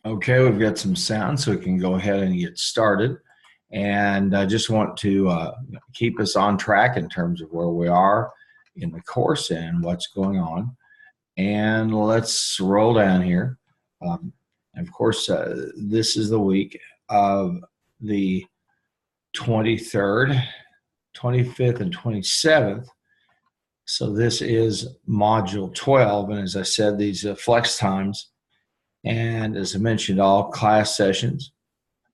Okay, we've got some sound, so we can go ahead and get started. And I just want to keep us on track in terms of where we are in the course and what's going on. And let's roll down here. And of course, this is the week of the 23rd, 25th, and 27th. So this is module 12. And as I said, these flex times. And as I mentioned, all class sessions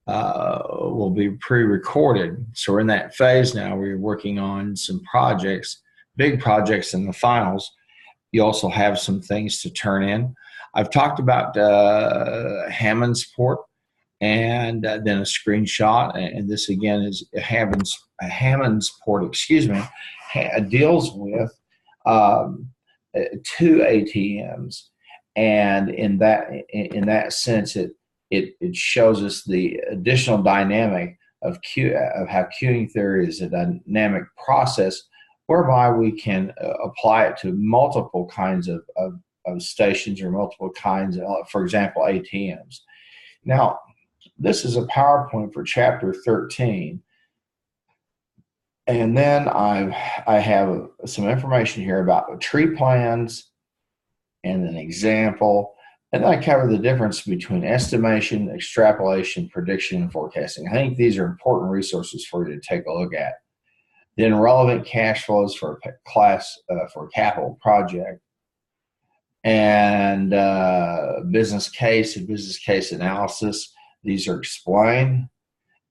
will be pre-recorded. So we're in that phase now. We're working on some projects, big projects in the finals. You also have some things to turn in. I've talked about Hammond's port and then a screenshot. And this again is Hammond's port, excuse me, deals with um, two ATMs. And in that sense, it shows us the additional dynamic of how queuing theory is a dynamic process whereby we can apply it to multiple kinds of stations or multiple kinds of, for example, ATMs. Now, this is a PowerPoint for chapter 13. And then I have some information here about the tree plans and an example. And then I cover the difference between estimation, extrapolation, prediction, and forecasting. I think these are important resources for you to take a look at. Then relevant cash flows for a capital project, and business case and business case analysis. These are explained.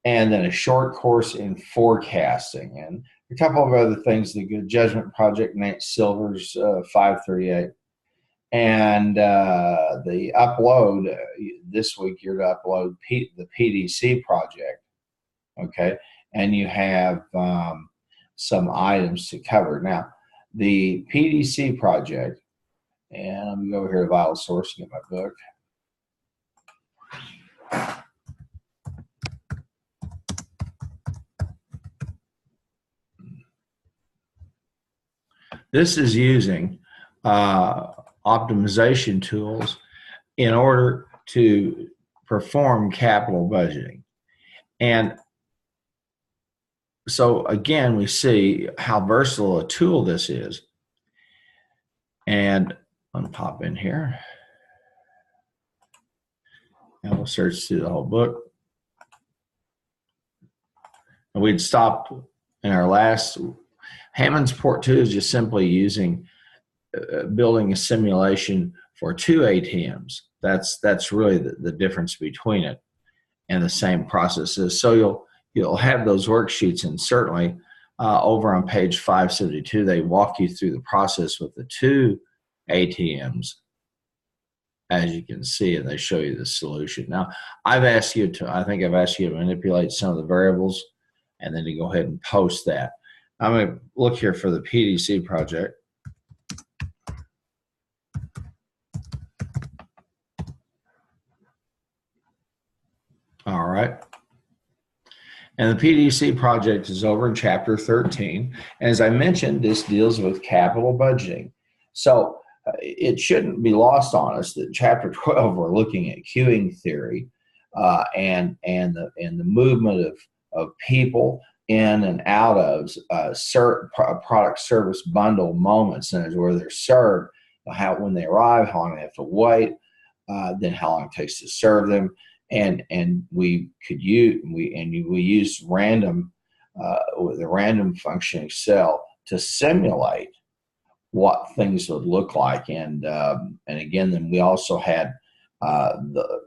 And then a short course in forecasting. And a couple of other things, the Good Judgment Project, Nate Silver's 538. And the upload, this week you're to upload the PDC project, okay? And you have some items to cover. Now, the PDC project, and let me go over here to Vital Source and get my book. This is using optimization tools in order to perform capital budgeting. And so again, we see how versatile a tool this is. And I'm going to pop in here. And we'll search through the whole book. And we'd stopped in our last. Hammond's Port 2 is just simply using building a simulation for two ATMs. That's really the difference between it and the same processes. So you'll have those worksheets, and certainly over on page 572, they walk you through the process with the two ATMs, as you can see, and they show you the solution. Now, I think I've asked you to manipulate some of the variables and then to go ahead and post that. I'm going to look here for the PDC project. All right. And the PDC project is over in chapter 13. And as I mentioned, this deals with capital budgeting. So it shouldn't be lost on us that chapter 12, we're looking at queuing theory and the movement of people in and out of product service bundle moments, and where they're served, when they arrive, how long they have to wait, then how long it takes to serve them. And we use random with the random function Excel to simulate what things would look like. And again, then we also had the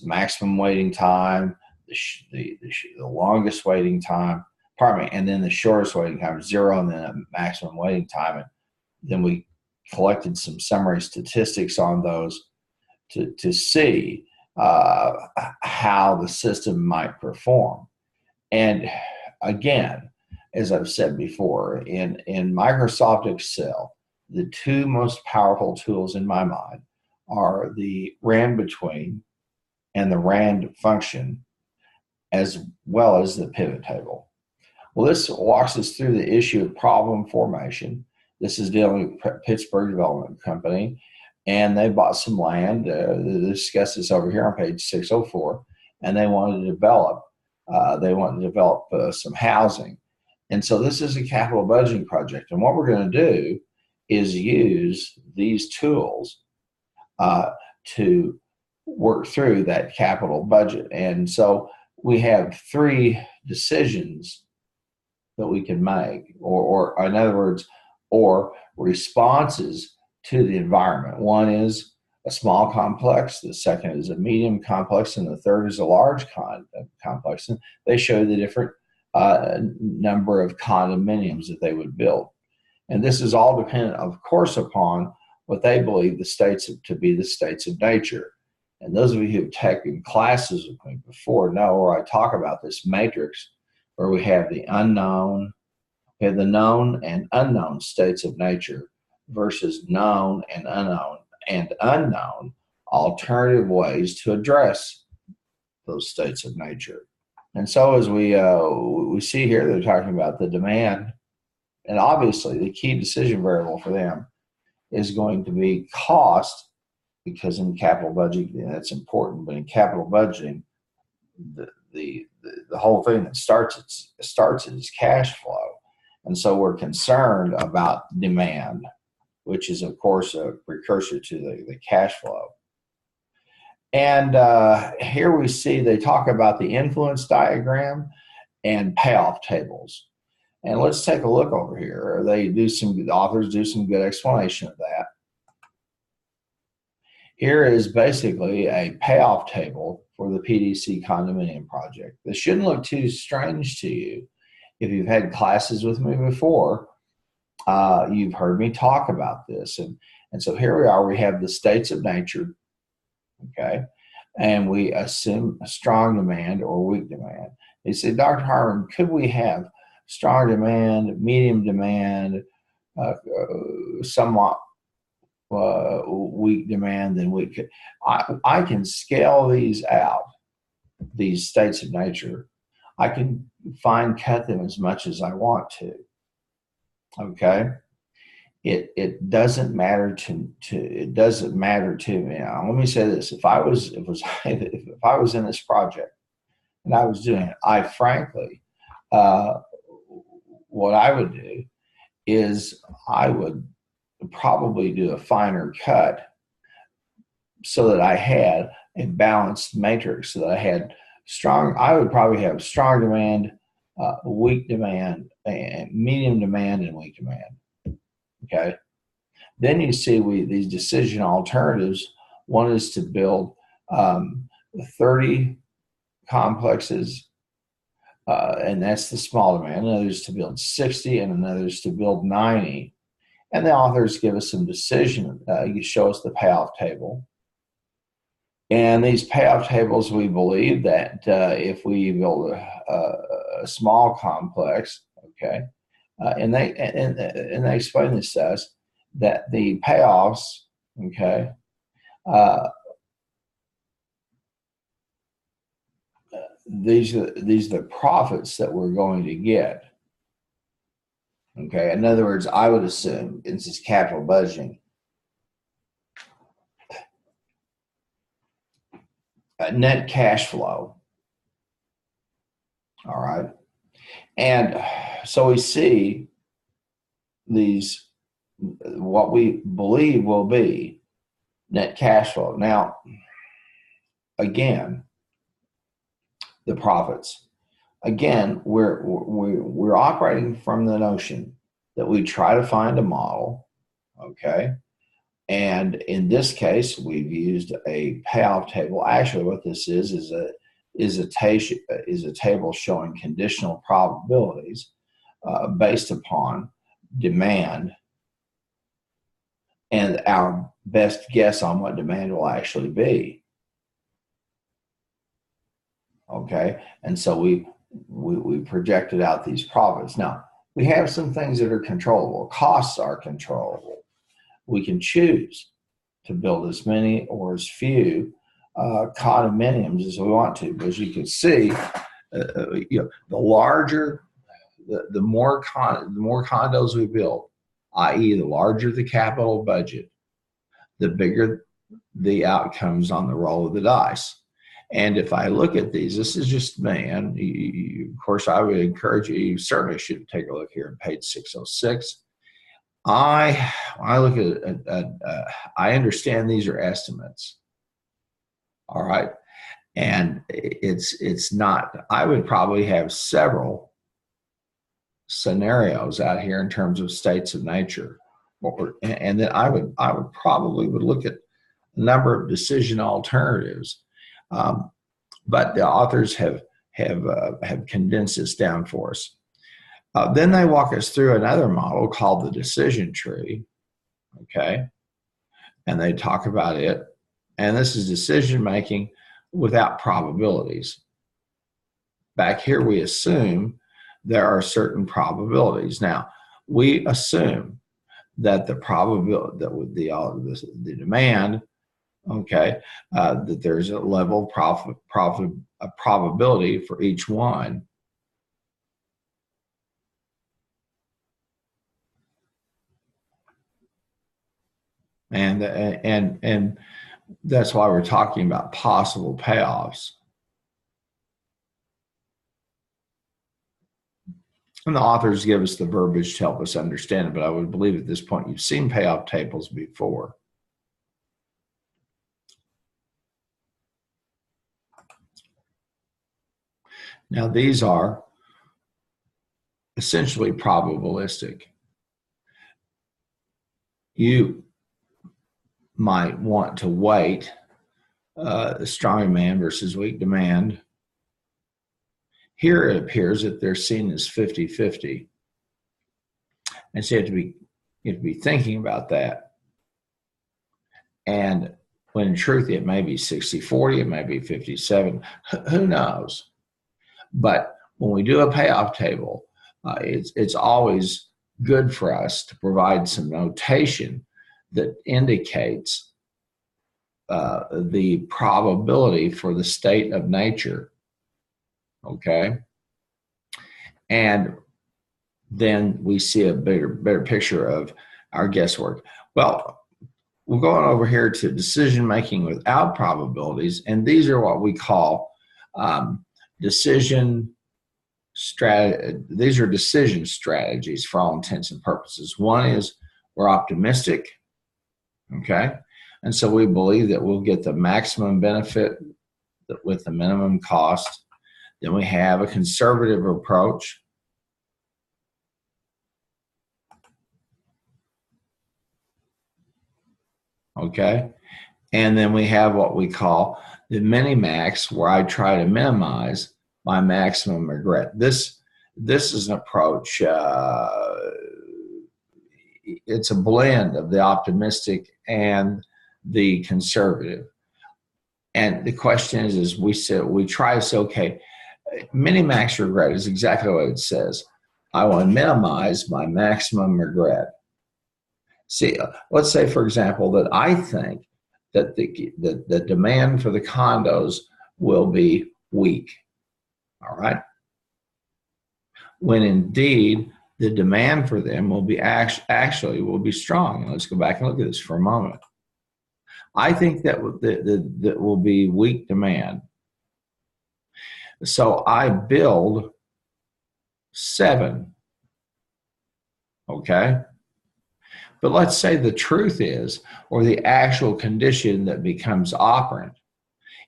maximum waiting time, the longest waiting time, and then the shortest waiting time, 0, and then a maximum waiting time. And then we collected some summary statistics on those to see how the system might perform. And again, as I've said before, in Microsoft Excel, the two most powerful tools in my mind are the rand between and the rand function, as well as the pivot table. Well, this walks us through the issue of problem formation. This is dealing with Pittsburgh Development Company. and they bought some land. They discuss this over here on page 604, and they wanted to develop. Some housing, and so this is a capital budgeting project. And what we're going to do is use these tools to work through that capital budget. And so we have three decisions that we can make, or in other words, or responses to the environment. One is a small complex, the second is a medium complex, and the third is a large complex. And they show the different number of condominiums that they would build. And this is all dependent, of course, upon what they believe the states to be the states of nature. And those of you who've taken classes with me before know where I talk about this matrix, where we have the unknown, we have the known and unknown states of nature versus known and unknown alternative ways to address those states of nature. And so as we see here, they're talking about the demand, and obviously the key decision variable for them is going to be cost, because in capital budgeting that's important. But in capital budgeting, the whole thing that starts is cash flow, and so we're concerned about demand, which is of course a precursor to the cash flow. And here we see they talk about the influence diagram and payoff tables. And let's take a look over here. The authors do some good explanation of that. Here is basically a payoff table for the PDC condominium project. This shouldn't look too strange to you. If you've had classes with me before, you've heard me talk about this. And so here we are. We have the states of nature, okay? And we assume a strong demand or weak demand. They say, Dr. Harmon, could we have strong demand, medium demand, somewhat weak demand? Then we could. I can scale these out, these states of nature. I can fine cut them as much as I want to. Okay, it doesn't matter it doesn't matter to me. Now, let me say this: if I was in this project and I was doing it, I frankly, what I would do is I would probably do a finer cut so that I had a balanced matrix, so that I would probably have strong demand, weak demand, and medium demand, and weak demand. Okay. Then you see these decision alternatives. One is to build 30 complexes, and that's the small demand. Another is to build 60, and another is to build 90. And the authors give us some decision. You show us the payoff table. And these payoff tables, we believe that if we build a small complex, okay, and they explain this to us, that the payoffs, okay, these are the profits that we're going to get. Okay, in other words, I would assume, this is capital budgeting, net cash flow. All right. And so we see these, what we believe will be net cash flow. Now, again, the profits. Again, we're operating from the notion that we try to find a model, okay? And in this case, we've used a payoff table. Actually, what this is a table showing conditional probabilities based upon demand and our best guess on what demand will actually be. Okay, and so we projected out these profits. Now, we have some things that are controllable. Costs are controllable. We can choose to build as many or as few condominiums as we want to. But as you can see, the larger, the more condos we build, i.e. the larger the capital budget, the bigger the outcomes on the roll of the dice. And if I look at these, this is just me, and of course I would encourage you, you certainly should take a look here on page 606. I look at I understand these are estimates, all right, and it's not. I would probably have several scenarios out here in terms of states of nature, and then I would probably look at a number of decision alternatives, but the authors have condensed this down for us. Then they walk us through another model called the decision tree, okay, and they talk about it. And this is decision making without probabilities. Back here, we assume there are certain probabilities. Now, we assume that the probability that with the demand, okay, that there's a level of probability for each one. And that's why we're talking about possible payoffs. And the authors give us the verbiage to help us understand it, but I would believe at this point you've seen payoff tables before. Now, these are essentially probabilistic. You might want to weight strong demand versus weak demand. Here it appears that they're seen as 50-50. And so you have to be thinking about that. And when in truth, it may be 60-40, it may be 57, who knows? But when we do a payoff table, it's always good for us to provide some notation that indicates the probability for the state of nature, okay? And then we see a better picture of our guesswork. Well, we're going over here to decision making without probabilities, and these are what we call decision strategies for all intents and purposes. One is we're optimistic, okay? And so we believe that we'll get the maximum benefit with the minimum cost. Then we have a conservative approach. Okay? And then we have what we call the mini-max, where I try to minimize my maximum regret. This is an approach, it's a blend of the optimistic and the conservative. And the question is we try to say, okay, mini-max regret is exactly what it says. I want to minimize my maximum regret. See, let's say, for example, that I think that the demand for the condos will be weak. All right. When indeed the demand for them will be actually will be strong. And let's go back and look at this for a moment. I think that that will be weak demand. So I build 7. Okay. But let's say the truth is, or the actual condition that becomes operant,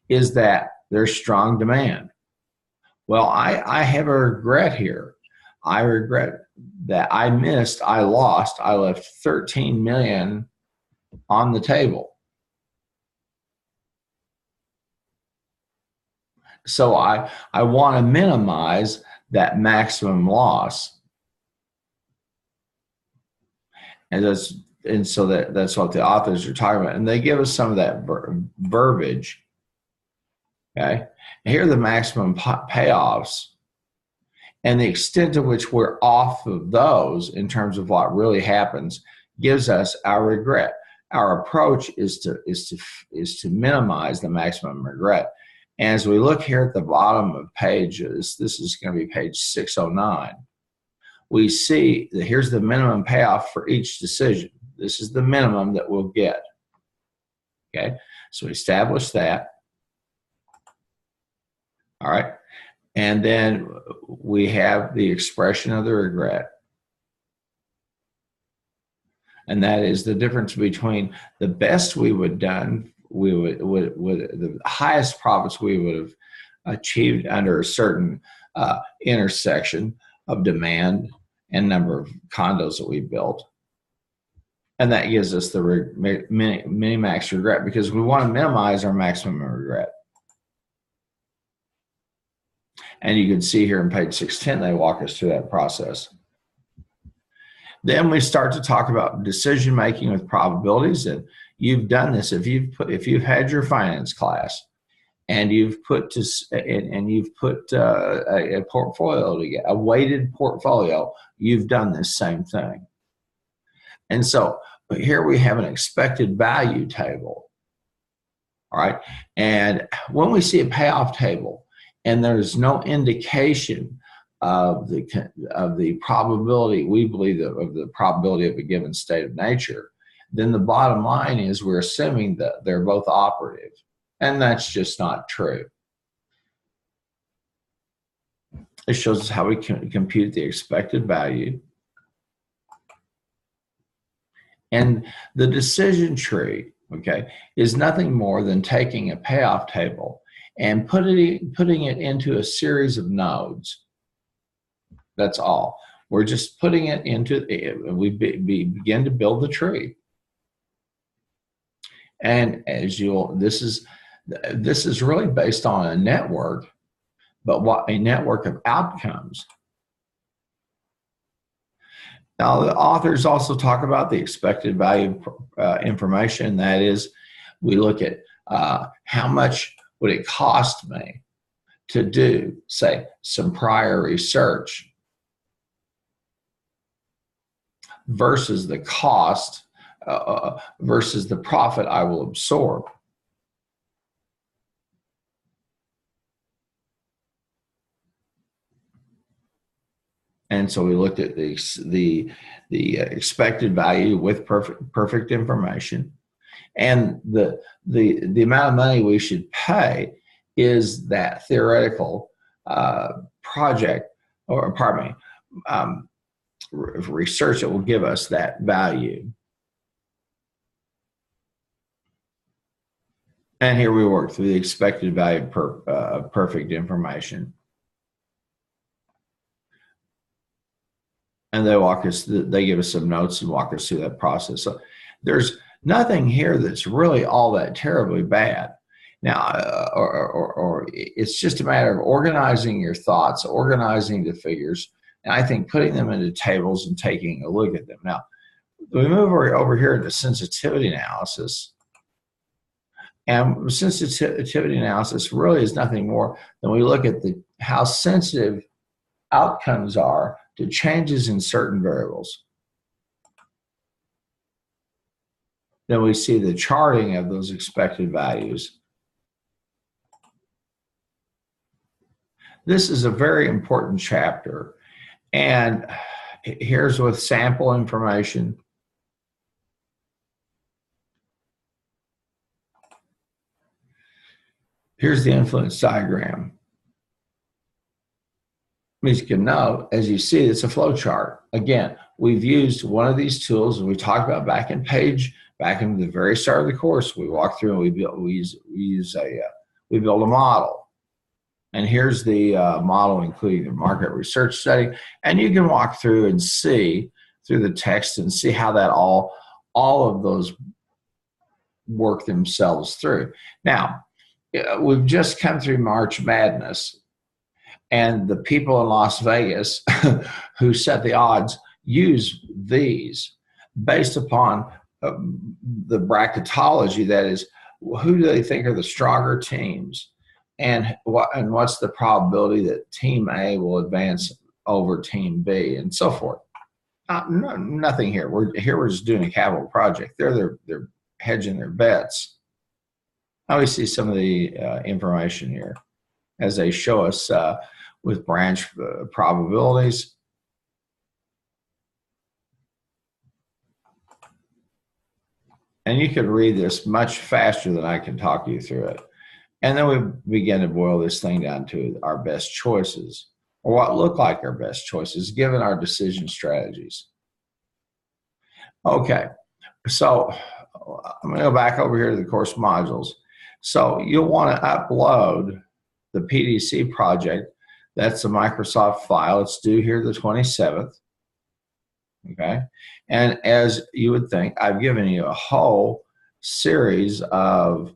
is that there's strong demand. Well, I have a regret here. I regret that I left 13 million on the table. So I want to minimize that maximum loss. And so that's what the authors are talking about. And they give us some of that verbiage. Okay. And here are the maximum payoffs. And the extent to which we're off of those in terms of what really happens gives us our regret. Our approach is to minimize the maximum regret. And as we look here at the bottom of pages, this is going to be page 609. We see that here's the minimum payoff for each decision. This is the minimum that we'll get. Okay, so we establish that. All right, and then we have the expression of the regret. And that is the difference between the best we would done, would the highest profits we would have achieved under a certain intersection of demand and number of condos that we built. And that gives us the mini-max regret, because we want to minimize our maximum regret. And you can see here in page 610, they walk us through that process. Then we start to talk about decision making with probabilities. And you've done this if you've had your finance class and you've put a portfolio together, a weighted portfolio. You've done this same thing. And so here we have an expected value table. All right, and when we see a payoff table and there's no indication of the probability, we believe of the probability of a given state of nature, then the bottom line is we're assuming that they're both operative, and that's just not true. It shows us how we can compute the expected value. And the decision tree, okay, is nothing more than taking a payoff table and putting it into a series of nodes. That's all. We're just putting it into, we begin to build the tree. And as this is really based on a network, but what a network of outcomes. Now, the authors also talk about the expected value information. That is, we look at how much would it cost me to do, say, some prior research versus the cost versus the profit I will absorb. And so we looked at the expected value with perfect information, and the amount of money we should pay is that theoretical project, or pardon me, research that will give us that value. And here we work through the expected value per perfect information. And they give us some notes and walk us through that process. So there's nothing here that's really all that terribly bad. Now, or it's just a matter of organizing your thoughts, organizing the figures, and I think putting them into tables and taking a look at them. Now, we move over here to sensitivity analysis. And sensitivity analysis really is nothing more than we look at how sensitive outcomes are to changes in certain variables. Then we see the charting of those expected values. This is a very important chapter. And here's with sample information. Here's the influence diagram. As you can know, as you see, it's a flow chart. Again, we've used one of these tools, and we talked about back in the very start of the course. We walk through and we build a model. And here's the model, including the market research study. And you can walk through and see through the text and see how that all of those work themselves through. Now, we've just come through March Madness, and the people in Las Vegas who set the odds use these based upon the bracketology. That is, who do they think are the stronger teams, and what's the probability that Team A will advance over Team B, and so forth. Nothing here. We're just doing a capital project. They're hedging their bets. Now we see some of the information here as they show us with branch probabilities. And you can read this much faster than I can talk you through it. And then we begin to boil this thing down to our best choices, or what look like our best choices given our decision strategies. Okay, so I'm going to go back over here to the course modules. So you'll want to upload the PDC project. That's a Microsoft file. It's due here the 27th. Okay, and as you would think, I've given you a whole series of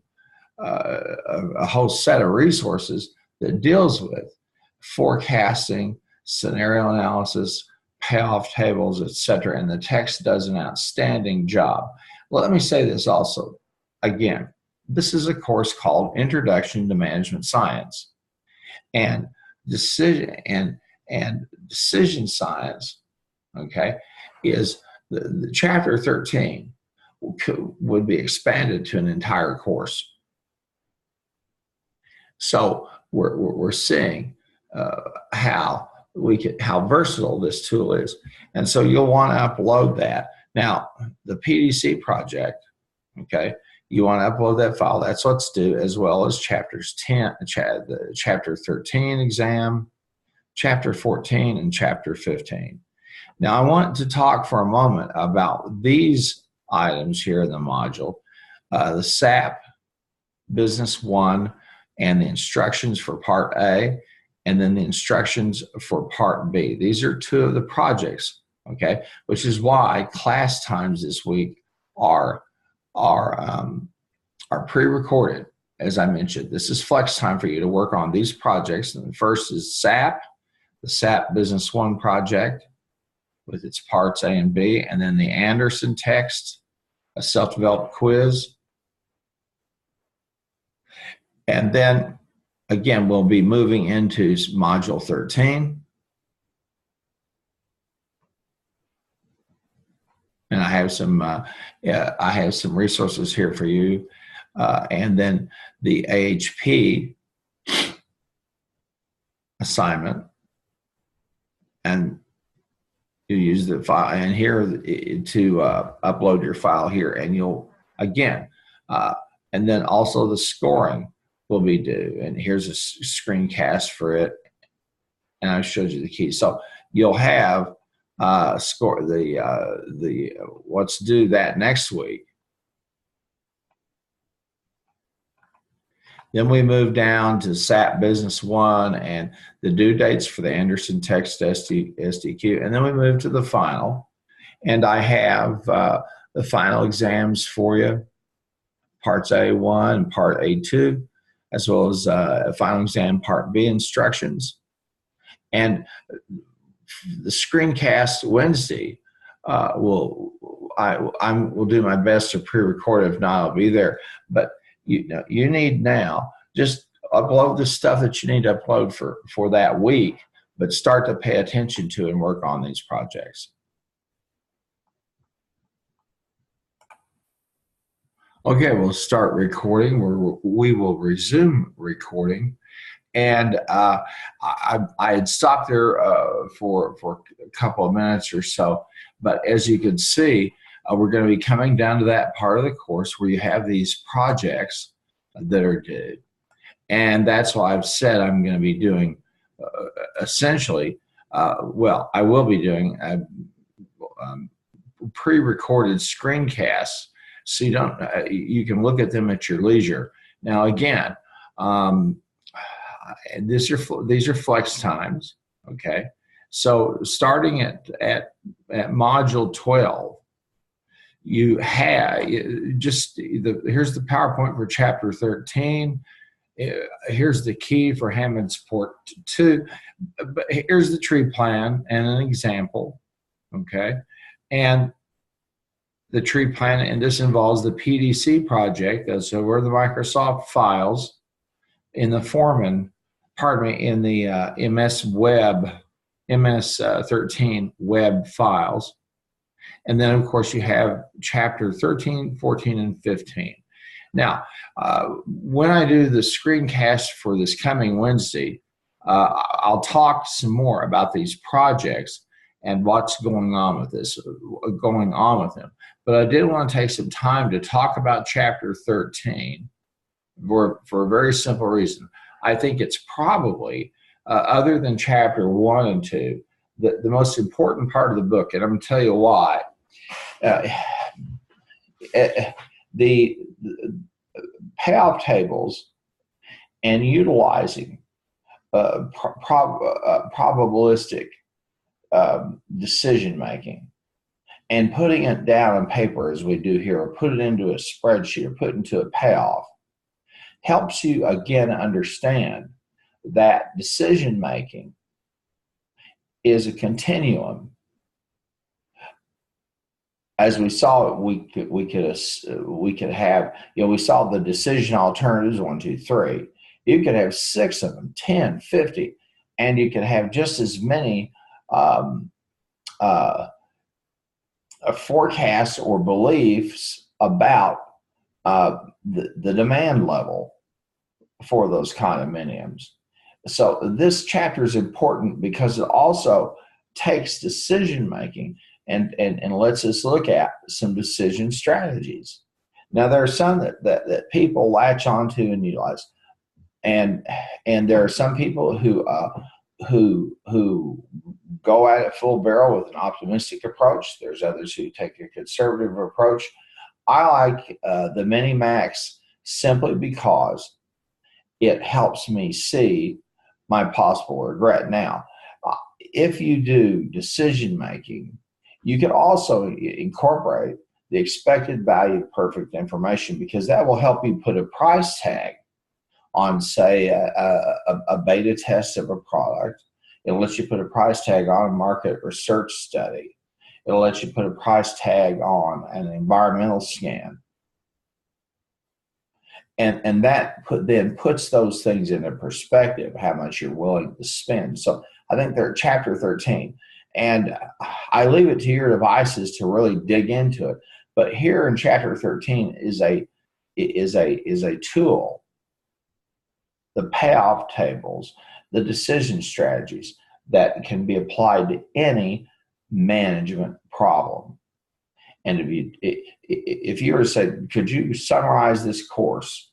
a whole set of resources that deals with forecasting, scenario analysis, payoff tables, etc. And the text does an outstanding job. Well, let me say this also. Again, this is a course called Introduction to Management Science, and decision science. Okay, is the chapter 13 would be expanded to an entire course. So we're seeing how versatile this tool is, and so you'll want to upload that. Now, the PDC project, okay, you want to upload that file. That's what's due, as well as chapters 10, chapter 13 exam, chapter 14, and chapter 15. Now, I want to talk for a moment about these items here in the module, the SAP Business 1 and the instructions for Part A, and then the instructions for Part B. These are two of the projects, okay, which is why class times this week are pre-recorded. As I mentioned, this is flex time for you to work on these projects. And the first is SAP, the SAP Business 1 project with its parts A and B, and then the Anderson text, a self-developed quiz. And then, again, we'll be moving into Module 13. And I have some resources here for you. And then the AHP assignment. And you use the file and here to upload your file here. And you'll, again, and then also the scoring will be due. And here's a screencast for it. And I showed you the key. So you'll have what's due that next week. Then we move down to SAP Business 1 and the due dates for the Anderson Text SDQ. And then we move to the final. And I have the final exams for you, Parts A1 and Part A2, as well as a final exam Part B instructions. And the screencast Wednesday I will do my best to pre-record. If not, I'll be there. But you need now just upload the stuff that you need to upload for that week, but start to pay attention to and work on these projects. Okay, we'll start recording. We will resume recording. And I had stopped there for a couple of minutes or so, but as you can see, we're going to be coming down to that part of the course where you have these projects that are due. And that's why I've said I'm going to be doing essentially, well, I will be doing pre-recorded screencasts so you can look at them at your leisure. Now, again, these are flex times, okay? So starting at module 12, you have here's the PowerPoint for chapter 13. Here's the key for Hammond Support 2. But here's the tree plan and an example, okay? And the tree plan, and this involves the PDC project. So where the Microsoft files in the in the MS 13 web files. And then, of course, you have chapter 13, 14, and 15. Now, when I do the screencast for this coming Wednesday, I'll talk some more about these projects and what's going on with this, going on with him. But I did want to take some time to talk about chapter 13 for a very simple reason. I think it's probably, other than chapter 1 and 2, the most important part of the book, and I'm going to tell you why. The payoff tables and utilizing probabilistic decision making and putting it down on paper as we do here, or put it into a spreadsheet, or put it into a payoff, helps you again understand that decision making is a continuum. As we saw, we could have, we saw the decision alternatives 1, 2, 3. You could have 6 of them, 10, 50, and you could have just as many forecasts or beliefs about the demand level for those condominiums. So this chapter is important because it also takes decision making and lets us look at some decision strategies. Now, there are some that people latch onto and utilize, and there are some people who go at it full barrel with an optimistic approach. There's others who take a conservative approach. I like the mini-max simply because it helps me see my possible regret. Now, if you do decision making, you can also incorporate the expected value of perfect information, because that will help you put a price tag on, say, a beta test of a product. It'll let you put a price tag on a market research study. It'll let you put a price tag on an environmental scan. And that then puts those things into perspective, how much you're willing to spend. So I think they're chapter 13. And I leave it to your devices to really dig into it. But here in chapter 13 is a tool, the payoff tables, the decision strategies that can be applied to any management problem. And if you were to say, could you summarize this course?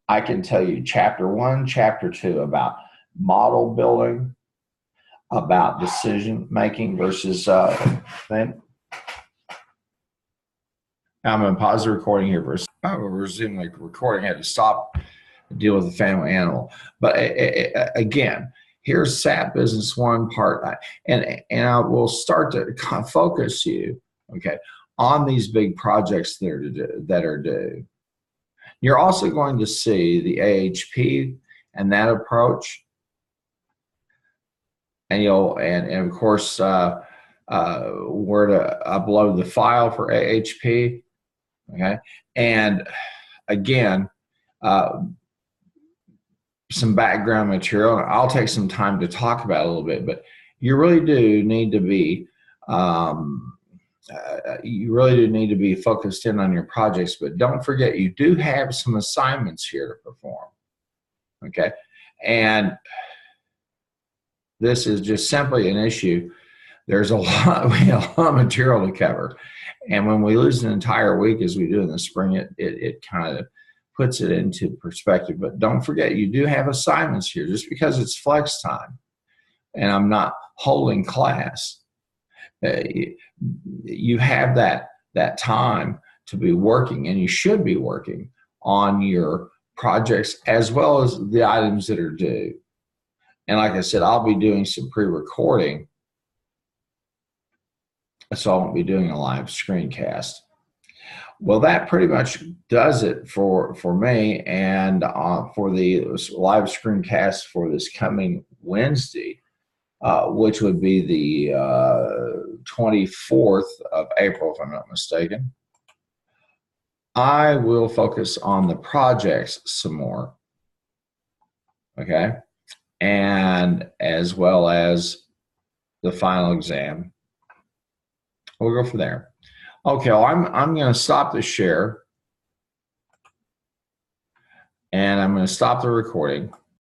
I can tell you chapter 1, chapter 2 about model building, about decision making versus thing. I'm going to pause the recording here for a second. I will resume the recording. I had to stop to deal with the family animal. But again, here's SAP Business 1 part, and I will start to focus you, okay, on these big projects that are due. You're also going to see the AHP and that approach, and of course where to upload the file for AHP, okay, and again some background material. I'll take some time to talk about it a little bit, but you really do need to be focused in on your projects. But don't forget, you do have some assignments here to perform, okay? And this is just simply an issue. There's we have a lot of material to cover, and when we lose an entire week, as we do in the spring, it kind of puts it into perspective. But don't forget, you do have assignments here. Just because it's flex time and I'm not holding class, you have that time to be working, and you should be working on your projects as well as the items that are due. And like I said, I'll be doing some pre-recording, so I won't be doing a live screencast. Well, that pretty much does it for me, and for the live screencast for this coming Wednesday, which would be the 24th of April, if I'm not mistaken. I will focus on the projects some more, okay, and as well as the final exam. We'll go from there. Okay, well, I'm going to stop the share, and I'm going to stop the recording.